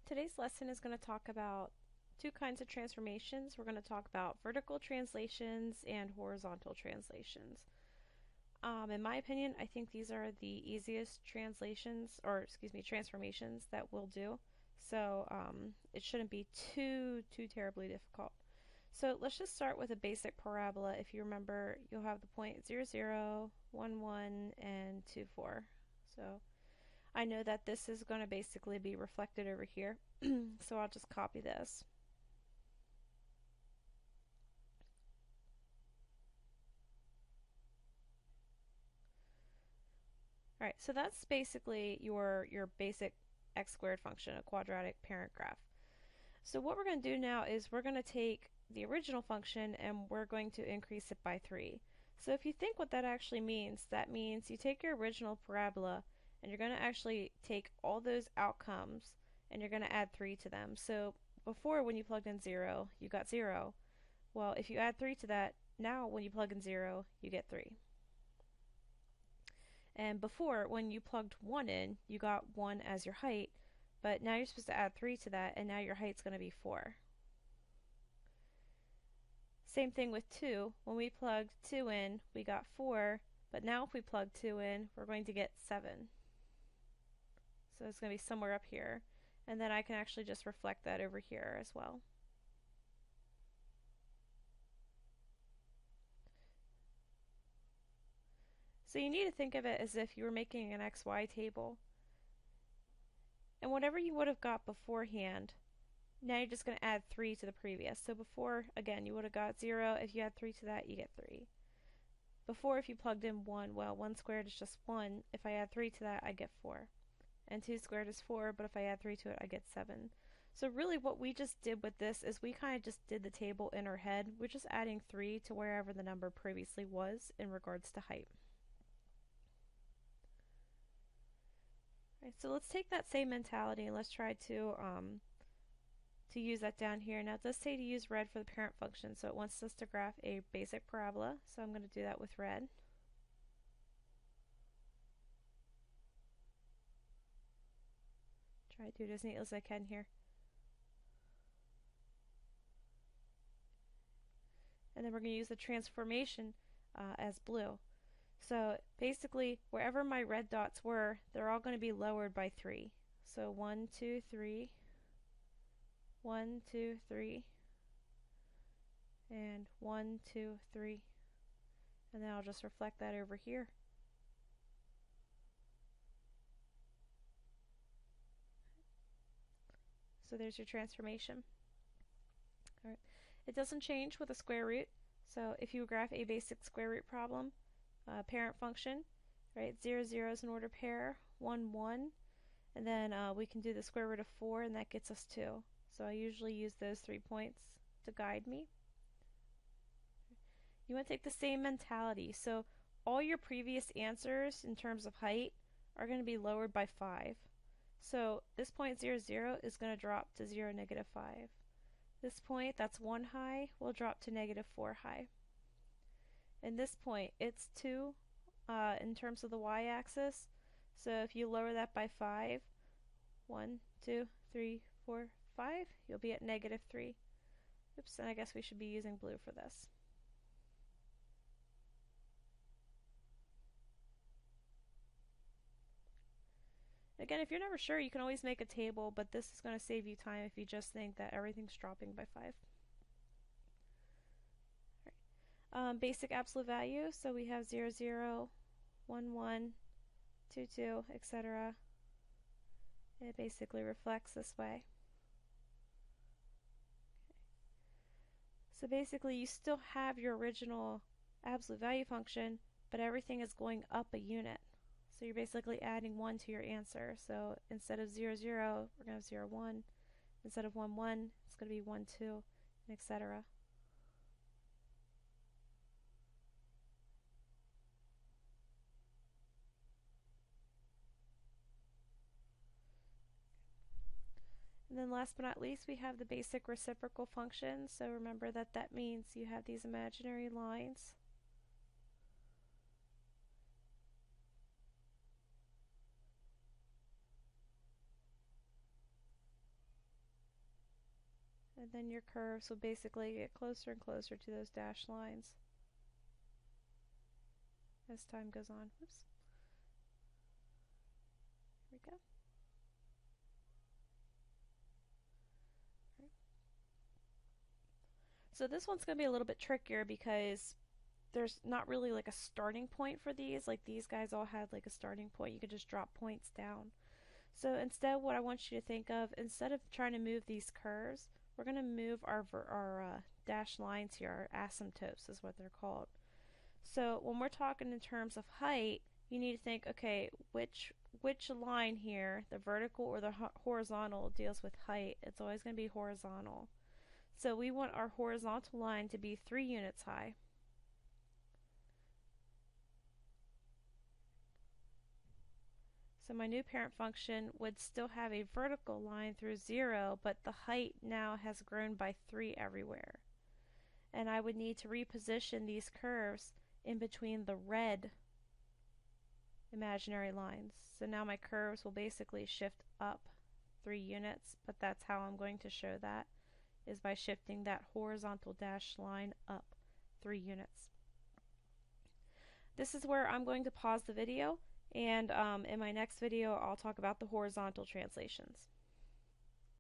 Today's lesson is going to talk about two kinds of transformations. We're going to talk about vertical translations and horizontal translations. In my opinion, I think these are the easiest transformations that we'll do. So it shouldn't be too terribly difficult. So let's just start with a basic parabola. If you remember, you'll have the point 0, 0, 1, 1, and 2, 4. So I know that this is going to basically be reflected over here, so I'll just copy this. Alright, so that's basically your basic x squared function, a quadratic parent graph. So what we're going to do now is we're going to take the original function and we're going to increase it by 3. So if you think what that actually means, that means you take your original parabola and you're going to actually take all those outcomes and you're going to add 3 to them. So before, when you plugged in 0, you got 0. Well, if you add 3 to that, now when you plug in 0, you get 3. And before, when you plugged 1 in, you got 1 as your height, but now you're supposed to add 3 to that, and now your height's going to be 4. Same thing with 2. When we plugged 2 in, we got 4, but now if we plug 2 in, we're going to get 7. So it's going to be somewhere up here. And then I can actually just reflect that over here as well. So you need to think of it as if you were making an XY table. And whatever you would have got beforehand, now you're just going to add 3 to the previous. So before, again, you would have got 0. If you add 3 to that, you get 3. Before, if you plugged in 1, well, 1 squared is just 1. If I add 3 to that, I get 4. And 2 squared is 4, but if I add 3 to it, I get 7. So really what we just did with this is we kind of just did the table in our head. We're just adding 3 to wherever the number previously was in regards to height. Right, so let's take that same mentality and let's try to use that down here. Now it does say to use red for the parent function, so it wants us to graph a basic parabola, so I'm going to do that with red. Try to do it as neatly as I can here. And then we're going to use the transformation as blue. So basically, wherever my red dots were, they're all going to be lowered by 3. So 1, 2, 3, 1, 2, 3, and 1, 2, 3. And then I'll just reflect that over here. So there's your transformation. All right. It doesn't change with a square root. So if you graph a basic square root problem, parent function, right? 0, 0 is an ordered pair, 1, 1, and then we can do the square root of 4, and that gets us 2. So I usually use those 3 points to guide me. You want to take the same mentality. So all your previous answers in terms of height are going to be lowered by 5. So this point 0, 0 is going to drop to 0, negative 5. This point, that's 1 high, will drop to negative 4 high. And this point, it's 2 in terms of the y-axis. So if you lower that by 5, 1, 2, 3, 4, 5, you'll be at negative 3. Oops, and I guess we should be using blue for this. Again, if you're never sure, you can always make a table, but this is going to save you time if you just think that everything's dropping by 5. Basic absolute value, so we have 0, 0, 1, 1, 2, 2, etc. It basically reflects this way. Okay. So basically you still have your original absolute value function, but everything is going up a unit. So you're basically adding 1 to your answer. So instead of 0, 0, we're going to have 0, 1. Instead of 1, 1, it's going to be 1, 2, and etc. And then last but not least, we have the basic reciprocal function. So remember that that means you have these imaginary lines. And then your curves will basically get closer and closer to those dashed lines as time goes on. Whoops. Here we go. Right. So this one's going to be a little bit trickier because there's not really like a starting point for these. Like these guys all had like a starting point. You could just drop points down. So instead, what I want you to think of, instead of trying to move these curves, we're going to move our dashed lines here. Our asymptotes is what they're called. So when we're talking in terms of height, you need to think, okay, which line here, the vertical or the horizontal, deals with height? It's always going to be horizontal. So we want our horizontal line to be 3 units high. So my new parent function would still have a vertical line through 0, but the height now has grown by 3 everywhere. And I would need to reposition these curves in between the red imaginary lines. So now my curves will basically shift up 3 units, but that's how I'm going to show that, is by shifting that horizontal dashed line up 3 units. This is where I'm going to pause the video, and in my next video I'll talk about the horizontal translations.